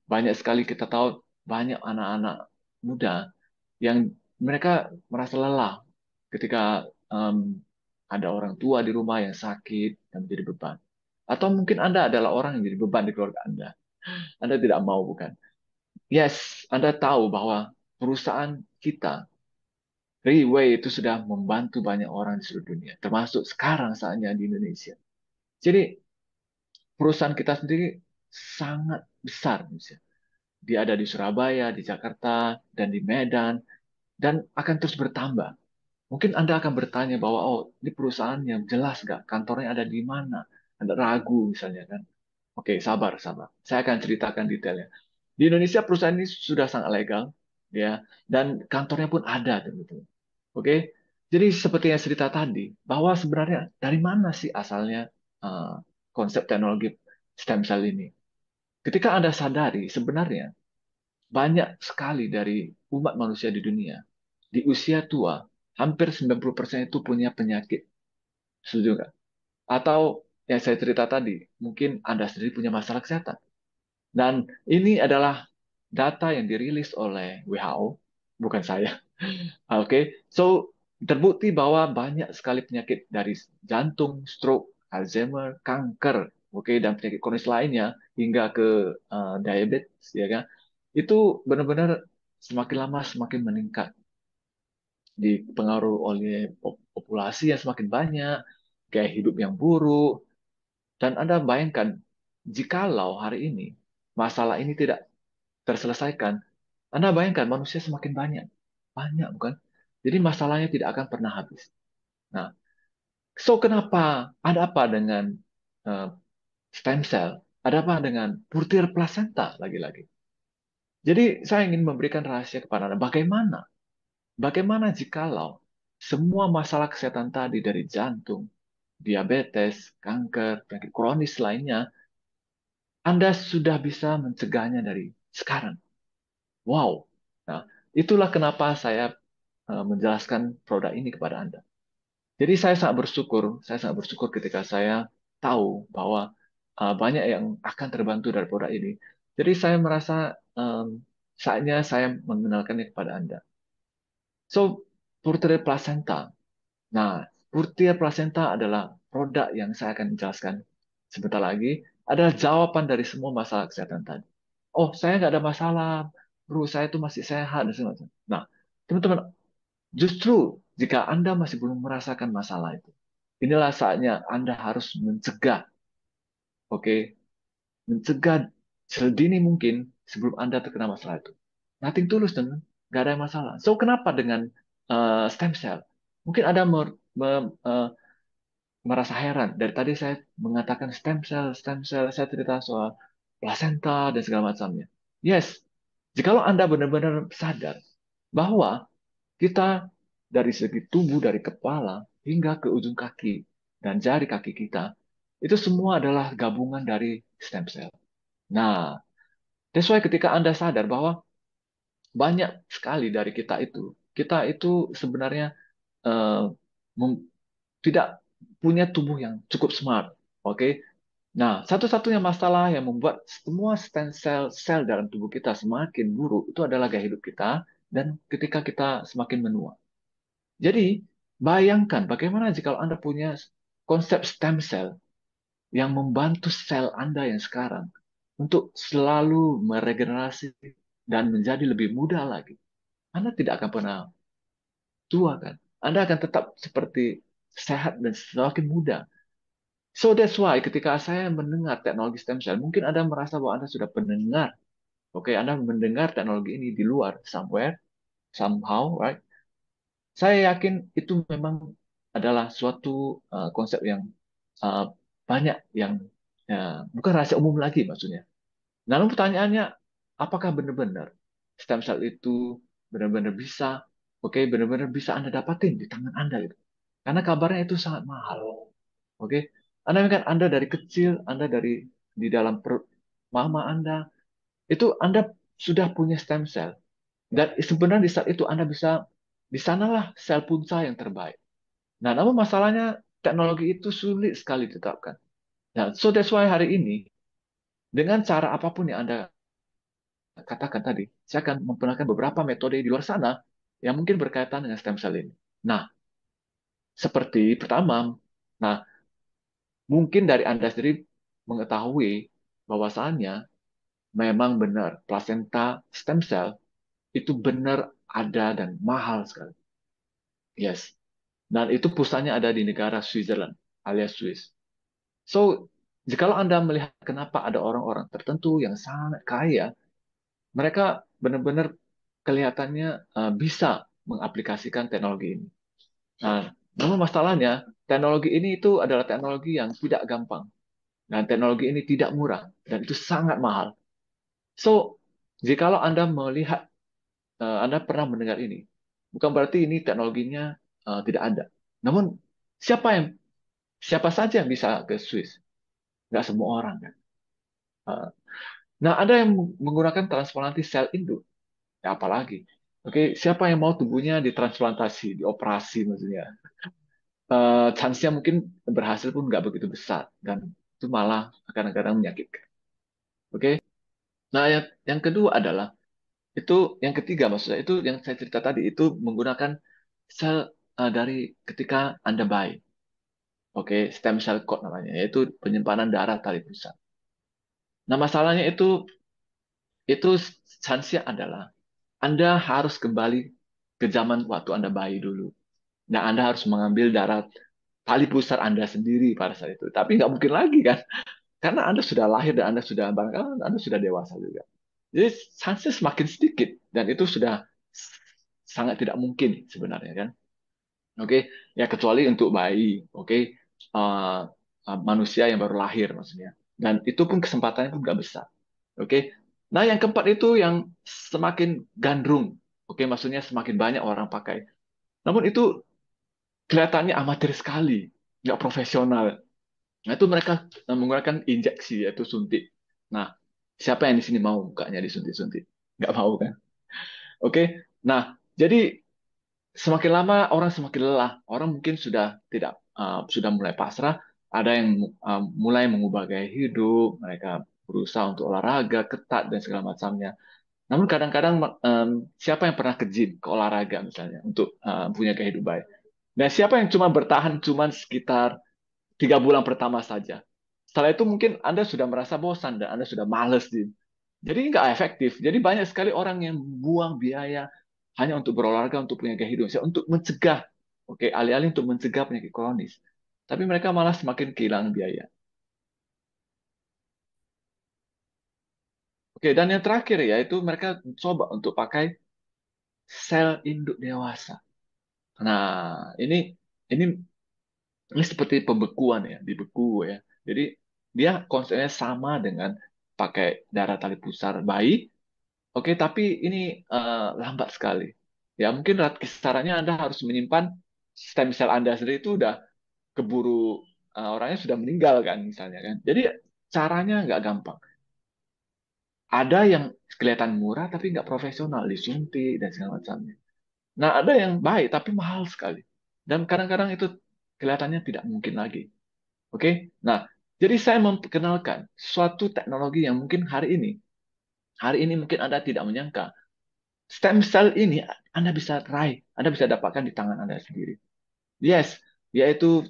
Banyak sekali kita tahu banyak anak-anak muda yang mereka merasa lelah ketika em, ada orang tua di rumah yang sakit dan menjadi beban. Atau mungkin Anda adalah orang yang jadi beban di keluarga Anda. Anda tidak mau, bukan? Yes, Anda tahu bahwa perusahaan kita, Freeway itu sudah membantu banyak orang di seluruh dunia, termasuk sekarang saatnya di Indonesia. Jadi perusahaan kita sendiri sangat besar, Indonesia. Dia ada di Surabaya, di Jakarta, dan di Medan, dan akan terus bertambah. Mungkin Anda akan bertanya bahwa, oh, ini perusahaan yang jelas nggak? Kantornya ada di mana? Anda ragu misalnya kan? Oke, sabar, sabar. Saya akan ceritakan detailnya. Di Indonesia perusahaan ini sudah sangat legal, ya, dan kantornya pun ada, betul. Oke, jadi seperti yang cerita tadi, bahwa sebenarnya dari mana sih asalnya uh, konsep teknologi stem cell ini? Ketika Anda sadari, sebenarnya banyak sekali dari umat manusia di dunia, di usia tua, hampir 90% itu punya penyakit. Setuju nggak? Atau yang saya cerita tadi, mungkin Anda sendiri punya masalah kesehatan. Dan ini adalah data yang dirilis oleh WHO, bukan saya. Oke, so terbukti bahwa banyak sekali penyakit dari jantung, stroke, Alzheimer, kanker, oke, dan penyakit kronis lainnya hingga ke diabetes, ya kan? Itu benar-benar semakin lama semakin meningkat, dipengaruhi oleh populasi yang semakin banyak, gaya hidup yang buruk, dan Anda bayangkan jikalau hari ini masalah ini tidak terselesaikan, Anda bayangkan manusia semakin banyak, banyak bukan? Jadi masalahnya tidak akan pernah habis. Nah, so kenapa? Ada apa dengan eh, stem cell? Ada apa dengan butir plasenta lagi-lagi? Jadi saya ingin memberikan rahasia kepada Anda. Bagaimana? Bagaimana jikalau semua masalah kesehatan tadi dari jantung, diabetes, kanker, penyakit kronis lainnya, Anda sudah bisa mencegahnya dari sekarang? Wow. Nah, itulah kenapa saya menjelaskan produk ini kepada Anda. Jadi saya sangat bersyukur ketika saya tahu bahwa banyak yang akan terbantu dari produk ini. Jadi saya merasa saatnya saya mengenalkannya kepada Anda. So, Purtere Placenta. Nah, Purtere Placenta adalah produk yang saya akan jelaskan sebentar lagi. Adalah jawaban dari semua masalah kesehatan tadi. Oh, saya nggak ada masalah, bro. Saya itu masih sehat dan segala macam. Nah, teman-teman, justru jika Anda masih belum merasakan masalah itu, inilah saatnya Anda harus mencegah, oke? Mencegah sedini mungkin sebelum Anda terkena masalah itu. Nothing tulus, dengan nggak ada masalah. So, kenapa dengan stem cell? Mungkin Anda merasa heran. Dari tadi saya mengatakan stem cell, saya cerita soal placenta dan segala macamnya. Yes, jikalau Anda benar-benar sadar bahwa kita dari segi tubuh, dari kepala hingga ke ujung kaki dan jari kaki kita, itu semua adalah gabungan dari stem cell. Nah, that's why ketika Anda sadar bahwa banyak sekali dari kita itu sebenarnya eh, mem- tidak punya tubuh yang cukup smart. Oke. Nah, satu-satunya masalah yang membuat semua stem sel dalam tubuh kita semakin buruk itu adalah gaya hidup kita dan ketika kita semakin menua. Jadi, bayangkan bagaimana jika Anda punya konsep stem cell yang membantu sel Anda yang sekarang untuk selalu meregenerasi dan menjadi lebih muda lagi. Anda tidak akan pernah tua, kan? Anda akan tetap seperti sehat dan semakin muda. So that's why ketika saya mendengar teknologi stem cell, mungkin Anda merasa bahwa Anda sudah pendengar. Oke, Anda mendengar teknologi ini di luar, somewhere, somehow, right? Saya yakin itu memang adalah suatu konsep yang uh, banyak yang bukan rahasia umum lagi maksudnya. Lalu pertanyaannya, apakah benar-benar stem cell itu benar-benar bisa, oke, benar-benar bisa Anda dapatin di tangan Anda gitu? Karena kabarnya itu sangat mahal, oke? Anda kan Anda dari kecil, Anda dari di dalam perut mama Anda, itu Anda sudah punya stem cell. Dan sebenarnya di saat itu Anda bisa, di sanalah sel punca yang terbaik. Nah, namun masalahnya teknologi itu sulit sekali ditetapkan. Nah, so that's why hari ini, dengan cara apapun yang Anda katakan tadi, saya akan memperkenalkan beberapa metode di luar sana yang mungkin berkaitan dengan stem cell ini. Nah, seperti pertama, nah mungkin dari Anda sendiri mengetahui bahwasannya memang benar plasenta stem cell itu benar ada dan mahal sekali. Yes. Dan itu pusatnya ada di negara Switzerland alias Swiss. So, jikalau Anda melihat kenapa ada orang-orang tertentu yang sangat kaya, mereka benar-benar kelihatannya bisa mengaplikasikan teknologi ini. Nah, namun masalahnya, teknologi ini itu adalah teknologi yang tidak gampang. Dan teknologi ini tidak murah. Dan itu sangat mahal. So, jikalau Anda melihat, Anda pernah mendengar ini, bukan berarti ini teknologinya tidak ada. Namun, siapa yang siapa saja yang bisa ke Swiss? Nggak semua orang kan. Uh, Nah, ada yang menggunakan transplantasi sel induk. Ya, apalagi. Oke, siapa yang mau tubuhnya ditransplantasi, dioperasi maksudnya? Chance-nya mungkin berhasil pun nggak begitu besar dan itu malah kadang-kadang menyakitkan. Oke. Nah, yang kedua adalah itu yang ketiga maksudnya itu yang saya cerita tadi itu menggunakan sel dari ketika Anda bayi. Oke, stem cell cord namanya, yaitu penyimpanan darah tali pusat. Nah, masalahnya itu chance-nya adalah Anda harus kembali ke zaman waktu Anda bayi dulu. Nah, Anda harus mengambil darah tali pusar Anda sendiri pada saat itu. Tapi nggak mungkin lagi kan, karena Anda sudah lahir dan Anda sudah barangkali Anda sudah dewasa juga. Jadi chance semakin sedikit dan itu sudah sangat tidak mungkin sebenarnya kan. Oke, ya kecuali untuk bayi, oke. Uh, Manusia yang baru lahir maksudnya. Dan itu pun kesempatannya pun nggak besar. Oke. Nah, yang keempat itu yang semakin gandrung. Oke, maksudnya semakin banyak orang pakai. Namun itu kelihatannya amatir sekali, nggak profesional. Nah, itu mereka menggunakan injeksi, yaitu suntik. Nah, siapa yang di sini mau mukanya disuntik-suntik? Nggak mau kan? Oke. Nah, jadi semakin lama orang semakin lelah. Orang mungkin sudah tidak sudah mulai pasrah. Ada yang mulai mengubah gaya hidup. Mereka berusaha untuk olahraga ketat dan segala macamnya. Namun kadang-kadang siapa yang pernah ke gym, ke olahraga misalnya, untuk punya gaya hidup baik? Dan siapa yang cuma bertahan cuma sekitar 3 bulan pertama saja. Setelah itu mungkin Anda sudah merasa bosan dan Anda sudah males. Jadi nggak efektif. Jadi banyak sekali orang yang buang biaya hanya untuk berolahraga, untuk punya gaya hidup, untuk mencegah, oke, alih-alih untuk mencegah penyakit kronis. Tapi mereka malah semakin kehilangan biaya. Oke, dan yang terakhir ya, itu mereka coba untuk pakai sel induk dewasa. Nah, ini ini seperti pembekuan ya, dibeku ya. Jadi dia konsepnya sama dengan pakai darah tali pusar bayi. Oke, tapi ini lambat sekali. Ya, mungkin kisarannya Anda harus menyimpan stem cell Anda sendiri itu udah keburu orangnya sudah meninggal kan misalnya kan. Jadi caranya nggak gampang. Ada yang kelihatan murah tapi nggak profesional, disuntik dan segala macamnya. Nah, ada yang baik tapi mahal sekali. Dan kadang-kadang itu kelihatannya tidak mungkin lagi. Oke? Nah, jadi saya memperkenalkan suatu teknologi yang mungkin hari ini mungkin Anda tidak menyangka. Stem cell ini Anda bisa raih, Anda bisa dapatkan di tangan Anda sendiri. Yes, yaitu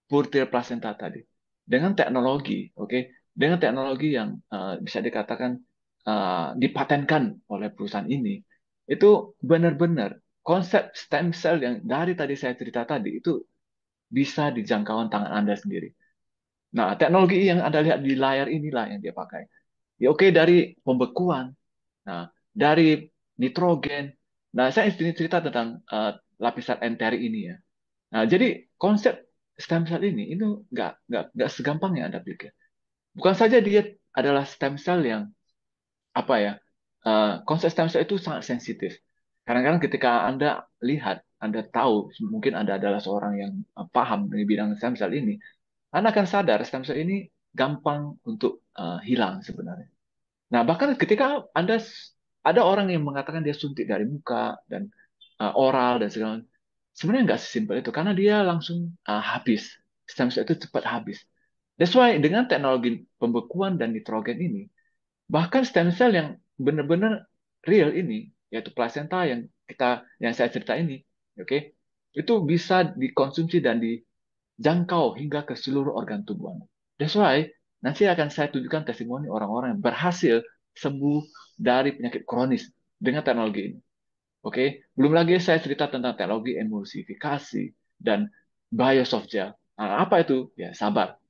butir plasenta tadi. Dengan teknologi, oke, dengan teknologi yang bisa dikatakan dipatenkan oleh perusahaan ini, itu benar-benar konsep stem cell yang dari tadi saya cerita tadi itu bisa dijangkauan tangan Anda sendiri. Nah, teknologi yang Anda lihat di layar inilah yang dia pakai. Ya oke, dari pembekuan, nah dari nitrogen. Nah, saya ingin cerita tentang lapisan enteri ini ya. Nah, jadi konsep stem cell ini itu nggak segampang yang Anda pikir. Bukan saja dia adalah stem cell yang apa ya, konsep stem cell itu sangat sensitif. Kadang-kadang ketika Anda lihat, Anda tahu mungkin Anda adalah seorang yang paham di bidang stem cell ini, Anda akan sadar stem cell ini gampang untuk hilang sebenarnya. Nah, bahkan ketika ada orang yang mengatakan dia suntik dari muka dan oral dan segala macam, sebenarnya nggak sesimpel itu karena dia langsung habis. Stem cell itu cepat habis. That's why dengan teknologi pembekuan dan nitrogen ini, bahkan stem cell yang benar-benar real ini, yaitu plasenta yang saya cerita ini, oke, itu bisa dikonsumsi dan dijangkau hingga ke seluruh organ tubuh Anda. That's why nanti akan saya tunjukkan testimoni orang-orang yang berhasil sembuh dari penyakit kronis dengan teknologi ini. Oke, belum lagi saya cerita tentang teknologi emulsifikasi dan biosoft gel. Nah, apa itu? Ya, sabar.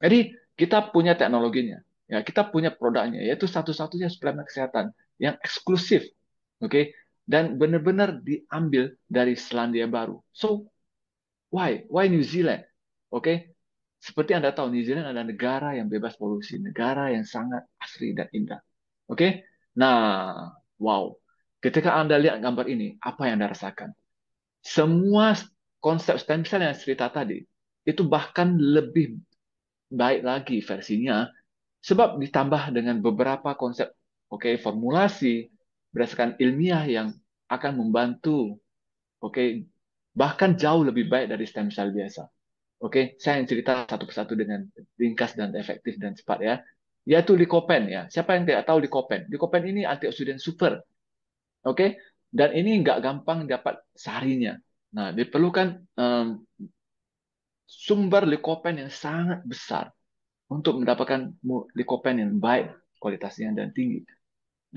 Jadi kita punya teknologinya, ya kita punya produknya, yaitu satu-satunya suplemen kesehatan yang eksklusif, oke, dan benar-benar diambil dari Selandia Baru. So why New Zealand? Oke, seperti Anda tahu New Zealand adalah negara yang bebas polusi, negara yang sangat asri dan indah. Oke, nah wow, ketika Anda lihat gambar ini, apa yang Anda rasakan? Semua konsep stem cell yang cerita tadi itu bahkan lebih baik lagi versinya sebab ditambah dengan beberapa konsep, oke, formulasi berdasarkan ilmiah yang akan membantu, oke, bahkan jauh lebih baik dari stem cell biasa. Oke, saya yang cerita satu persatu dengan ringkas dan efektif dan cepat ya. Yaitu Lycopene ya. Siapa yang tidak tahu Lycopene? Lycopene ini antioksidan super, oke? Dan ini nggak gampang dapat seharinya. Nah, diperlukan sumber Lycopene yang sangat besar untuk mendapatkan likopen yang baik kualitasnya dan tinggi.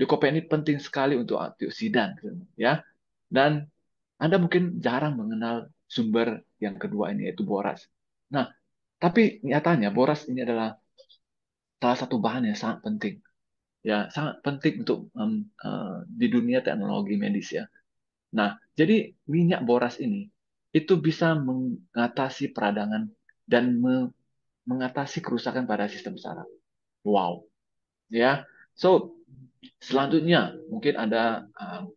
Likopen ini penting sekali untuk antioksidan, ya. Dan Anda mungkin jarang mengenal sumber yang kedua ini yaitu boras. Nah, tapi nyatanya boras ini adalah salah satu bahan yang sangat penting, ya, sangat penting untuk di dunia teknologi medis ya. Nah, jadi minyak boras ini itu bisa mengatasi peradangan dan mengatasi kerusakan pada sistem saraf. Wow, ya. So, selanjutnya mungkin Anda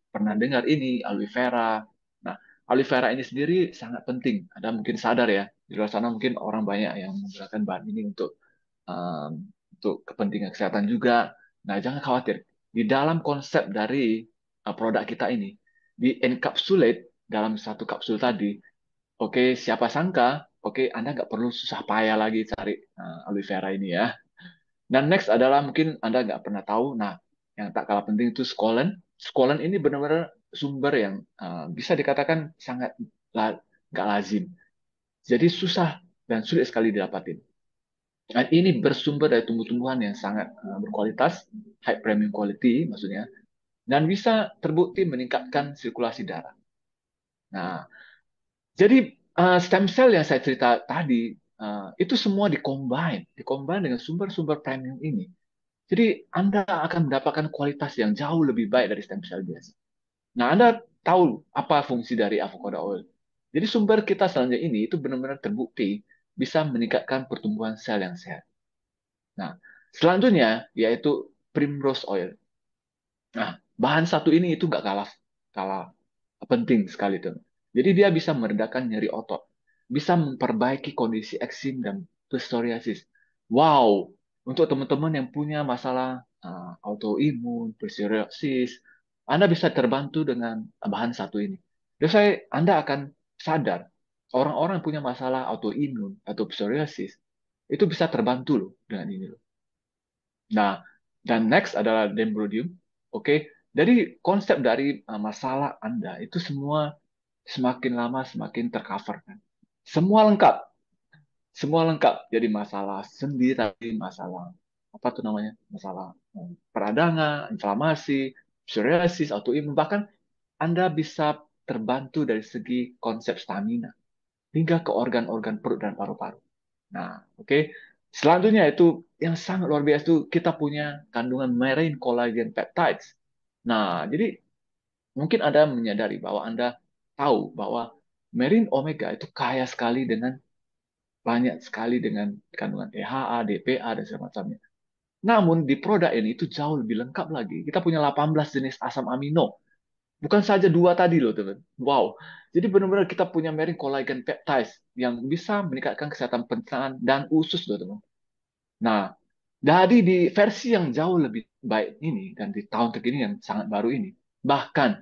pernah dengar ini aloe vera. Nah, aloe vera ini sendiri sangat penting. Anda mungkin sadar ya, di luar sana mungkin orang banyak yang menggunakan bahan ini untuk kepentingan kesehatan juga. Nah, jangan khawatir. Di dalam konsep dari produk kita ini, di encapsulate dalam satu kapsul tadi, oke, siapa sangka, oke, Anda nggak perlu susah payah lagi cari aloe vera ini ya. Dan next adalah mungkin Anda nggak pernah tahu, nah yang tak kalah penting itu skolen. Skolen ini benar-benar sumber yang bisa dikatakan sangat nggak lazim. Jadi susah dan sulit sekali didapatin. Dan ini bersumber dari tumbuh-tumbuhan yang sangat berkualitas, high premium quality maksudnya, dan bisa terbukti meningkatkan sirkulasi darah. Nah, jadi stem cell yang saya cerita tadi, itu semua dikombin dengan sumber-sumber premium ini. Jadi Anda akan mendapatkan kualitas yang jauh lebih baik dari stem cell biasa. Nah, Anda tahu apa fungsi dari avocado oil. Jadi sumber kita selanjutnya ini itu benar-benar terbukti bisa meningkatkan pertumbuhan sel yang sehat. Nah, selanjutnya yaitu primrose oil. Nah, bahan satu ini itu nggak kalah kalah penting sekali tuh. Jadi dia bisa meredakan nyeri otot, bisa memperbaiki kondisi eksim dan psoriasis. Wow, untuk teman-teman yang punya masalah autoimun, psoriasis, Anda bisa terbantu dengan bahan satu ini. Dan Anda akan sadar orang-orang yang punya masalah autoimun atau psoriasis itu bisa terbantu loh dengan ini loh. Nah, dan next adalah dendrodium. Oke, jadi konsep dari masalah Anda itu semua semakin lama semakin tercover kan. Semua lengkap, semua lengkap. Jadi masalah sendi tadi, masalah apa tuh namanya, masalah peradangan, inflamasi, psoriasis, autoimun, bahkan Anda bisa terbantu dari segi konsep stamina hingga ke organ-organ perut dan paru-paru. Nah, oke. Selanjutnya itu yang sangat luar biasa itu kita punya kandungan marine collagen peptides. Nah, jadi mungkin Anda menyadari bahwa Anda tahu bahwa marine omega itu kaya sekali dengan banyak sekali dengan kandungan EHA, DPA dan segala macamnya. Namun di produk ini itu jauh lebih lengkap lagi. Kita punya 18 jenis asam amino. Bukan saja dua tadi loh, teman. Wow. Jadi benar-benar kita punya marine collagen peptides yang bisa meningkatkan kesehatan pencernaan dan usus loh, teman. Nah, jadi di versi yang jauh lebih baik ini dan di tahun terkini yang sangat baru ini, bahkan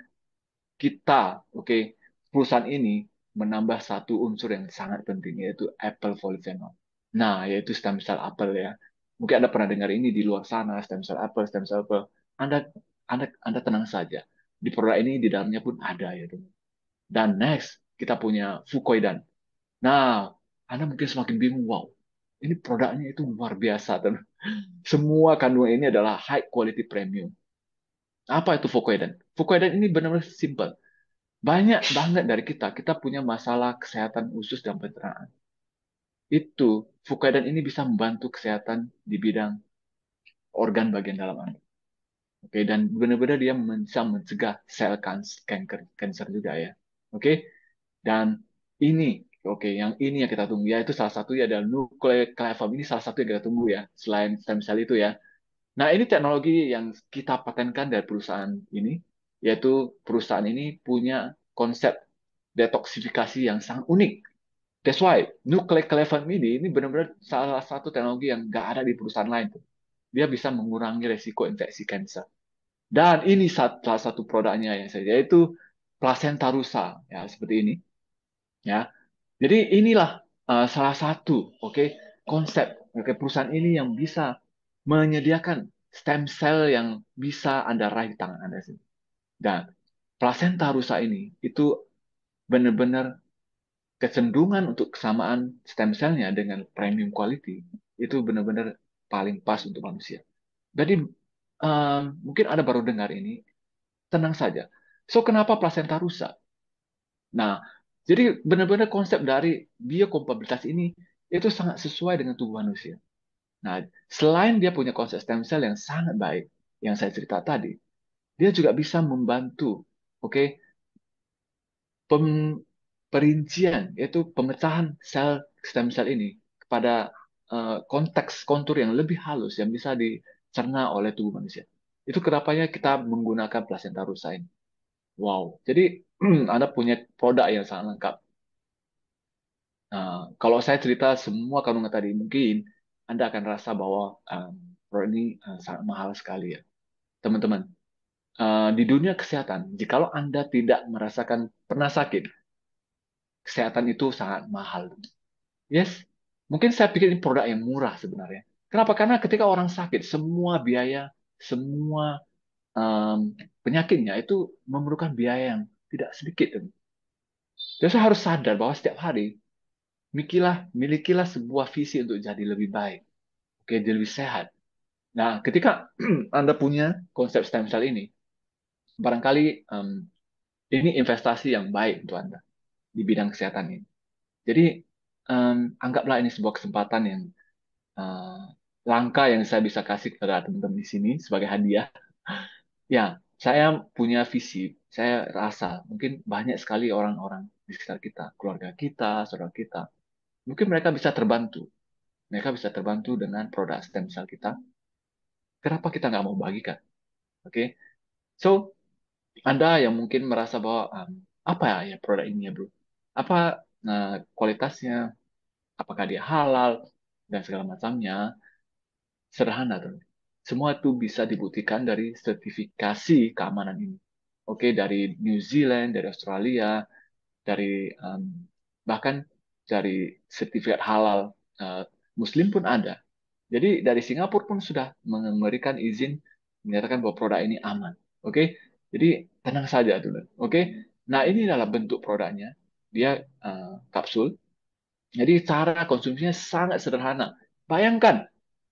kita, oke, perusahaan ini menambah satu unsur yang sangat penting yaitu apple polyphenol. Nah, yaitu stem cell apel ya. Mungkin Anda pernah dengar ini di luar sana, stem cell apel, stem cell apel. Anda Anda tenang saja. Di produk ini di dalamnya pun ada ya, teman. Dan next kita punya Fukoidan. Nah, Anda mungkin semakin bingung, wow, ini produknya itu luar biasa, teman. Semua kandungan ini adalah high quality premium. Apa itu Fukoidan? Fukoidan ini benar-benar simple. Banyak banget dari kita punya masalah kesehatan usus dan pencernaan. Itu Fukoidan ini bisa membantu kesehatan di bidang organ bagian dalam Anda. Oke, dan benar-benar dia bisa mencegah sel kanker juga ya. Oke, dan ini, oke, yang ini yang kita tunggu ya, itu salah satu ya adalah nucleoclavam, ini salah satu yang kita tunggu ya, selain stem cell itu ya. Nah, ini teknologi yang kita patenkan dari perusahaan ini, yaitu perusahaan ini punya konsep detoksifikasi yang sangat unik. That's why nucleoclavam ini benar-benar salah satu teknologi yang nggak ada di perusahaan lain tuh. Dia bisa mengurangi resiko infeksi kanker. Dan ini salah satu produknya yang saya yaitu plasenta rusa ya seperti ini ya. Jadi inilah salah satu konsep perusahaan ini yang bisa menyediakan stem cell yang bisa Anda raih di tangan Anda sendiri. Dan plasenta rusa ini itu benar-benar kecenderungan untuk kesamaan stem cell-nya dengan premium quality itu benar-benar paling pas untuk manusia. Jadi mungkin Anda baru dengar ini, tenang saja. So, kenapa plasenta rusak? Nah, jadi benar-benar konsep dari biokompatibilitas ini itu sangat sesuai dengan tubuh manusia. Nah, selain dia punya konsep stem cell yang sangat baik, yang saya cerita tadi, dia juga bisa membantu, oke, pem- perincian, yaitu pemecahan sel stem cell ini kepada konteks kontur yang lebih halus yang bisa dicerna oleh tubuh manusia. Itu kenapanya kita menggunakan plasenta rusa ini. Wow, jadi Anda punya produk yang sangat lengkap. Nah, kalau saya cerita semua kandungan tadi, mungkin Anda akan rasa bahwa produk ini sangat mahal sekali ya. Teman-teman, di dunia kesehatan, jikalau Anda tidak merasakan pernah sakit, kesehatan itu sangat mahal. Yes, mungkin saya pikir ini produk yang murah sebenarnya. Kenapa? Karena ketika orang sakit, semua biaya, semua penyakitnya itu memerlukan biaya yang tidak sedikit. Jadi saya harus sadar bahwa setiap hari milikilah sebuah visi untuk jadi lebih baik, oke, jadi lebih sehat. Nah, ketika Anda punya konsep stem cell ini, barangkali ini investasi yang baik untuk Anda di bidang kesehatan ini. Jadi, anggaplah ini sebuah kesempatan yang eh, langka yang saya bisa kasih kepada teman-teman di sini sebagai hadiah. Ya, saya punya visi. Saya rasa mungkin banyak sekali orang-orang di sekitar kita, keluarga kita, saudara kita, mungkin mereka bisa terbantu. Mereka bisa terbantu dengan produk stem cell kita. Kenapa kita nggak mau bagikan? Oke, so Anda yang mungkin merasa bahwa apa ya produk ini ya bro? Apa kualitasnya? Apakah dia halal dan segala macamnya? Sederhana tuh. Semua itu bisa dibuktikan dari sertifikasi keamanan ini. Oke, dari New Zealand, dari Australia, dari bahkan dari sertifikat halal Muslim pun ada. Jadi dari Singapura pun sudah memberikan izin menyatakan bahwa produk ini aman. Oke, jadi tenang saja dulu. Oke, nah ini adalah bentuk produknya. Dia kapsul. Jadi cara konsumsinya sangat sederhana. Bayangkan,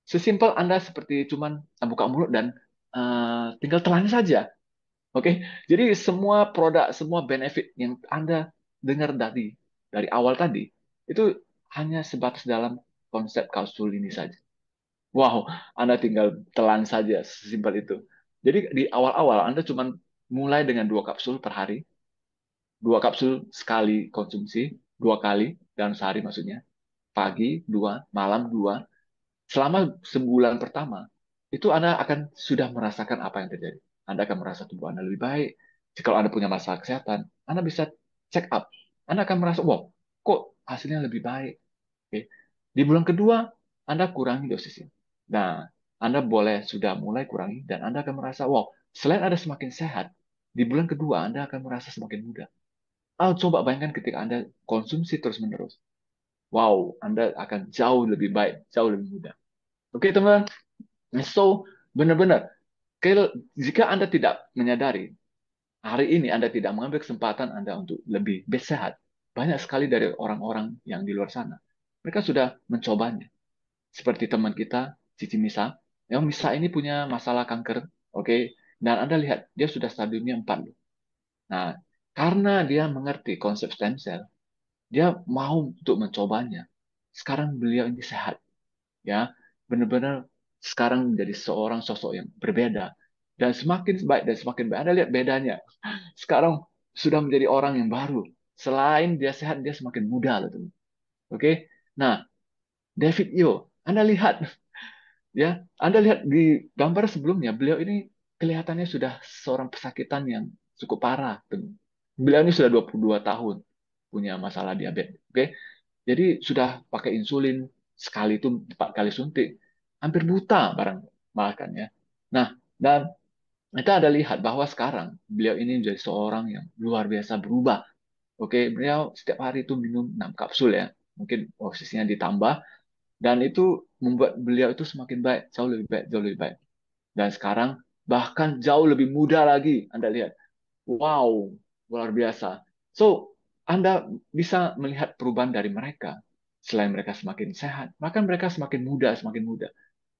sesimpel Anda seperti cuman buka mulut dan tinggal telan saja. Oke, jadi semua produk, semua benefit yang Anda dengar dari awal tadi itu hanya sebatas dalam konsep kapsul ini saja. Wow, Anda tinggal telan saja, sesimpel itu. Jadi di awal-awal Anda cuma mulai dengan 2 kapsul per hari, 2 kapsul sekali konsumsi, 2 kali dalam sehari maksudnya. Pagi 2, malam 2. Selama sebulan pertama, itu Anda akan sudah merasakan apa yang terjadi. Anda akan merasa tubuh Anda lebih baik. Jika Anda punya masalah kesehatan, Anda bisa check up. Anda akan merasa, wow, kok hasilnya lebih baik. Oke. Di bulan kedua, Anda kurangi dosisnya. Nah, Anda boleh sudah mulai kurangi, dan Anda akan merasa, wow, selain Anda semakin sehat, di bulan kedua Anda akan merasa semakin muda. Coba bayangkan ketika Anda konsumsi terus-menerus. Wow, Anda akan jauh lebih baik, jauh lebih mudah. Oke, teman-teman. So, benar-benar. Jika Anda tidak menyadari, hari ini Anda tidak mengambil kesempatan Anda untuk lebih sehat, banyak sekali dari orang-orang yang di luar sana. Mereka sudah mencobanya. Seperti teman kita, Cici Misa. Yang Misa ini punya masalah kanker, oke? Dan Anda lihat, dia sudah stadiumnya 4 loh. Nah, karena dia mengerti konsep stem cell, dia mau untuk mencobanya. Sekarang beliau ini sehat, ya, benar-benar sekarang menjadi seorang sosok yang berbeda dan semakin baik dan semakin baik. Anda lihat bedanya. Sekarang sudah menjadi orang yang baru. Selain dia sehat, dia semakin muda loh, teman. Oke? Nah, David Yo, Anda lihat, ya, Anda lihat di gambar sebelumnya, beliau ini kelihatannya sudah seorang pesakitan yang cukup parah, teman. Beliau ini sudah 22 tahun punya masalah diabetes. Oke? Jadi sudah pakai insulin sekali itu 4 kali suntik, hampir buta barang makan ya. Nah, dan kita ada lihat bahwa sekarang beliau ini menjadi seorang yang luar biasa berubah. Oke, beliau setiap hari itu minum 6 kapsul ya. Mungkin posisinya ditambah dan itu membuat beliau itu semakin baik, jauh lebih baik, jauh lebih baik. Dan sekarang bahkan jauh lebih muda lagi. Anda lihat. Wow, luar biasa. So, Anda bisa melihat perubahan dari mereka. Selain mereka semakin sehat, bahkan mereka semakin muda, semakin muda.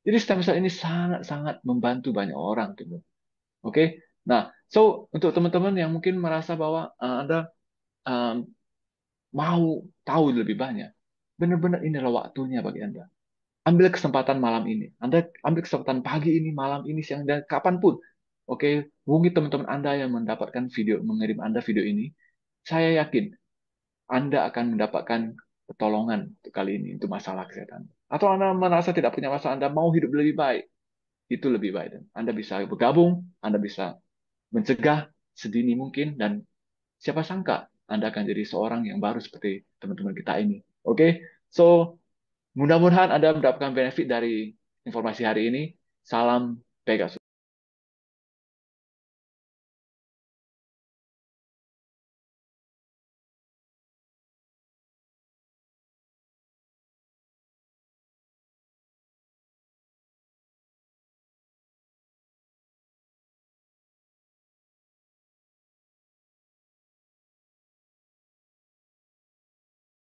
Jadi stem cell ini sangat-sangat membantu banyak orang, gitu. Oke? Nah, so untuk teman-teman yang mungkin merasa bahwa Anda um, mau tahu lebih banyak, benar-benar inilah waktunya bagi Anda. Ambil kesempatan malam ini. Anda ambil kesempatan pagi ini, malam ini, siang, dan kapanpun. Oke, hubungi teman-teman Anda yang mendapatkan video, mengirim Anda video ini. Saya yakin Anda akan mendapatkan pertolongan untuk kali ini, untuk masalah kesehatan. Atau Anda merasa tidak punya masalah, Anda mau hidup lebih baik, itu lebih baik. Dan Anda bisa bergabung, Anda bisa mencegah sedini mungkin, dan siapa sangka Anda akan jadi seorang yang baru seperti teman-teman kita ini. Oke, so mudah-mudahan Anda mendapatkan benefit dari informasi hari ini. Salam Pegasus.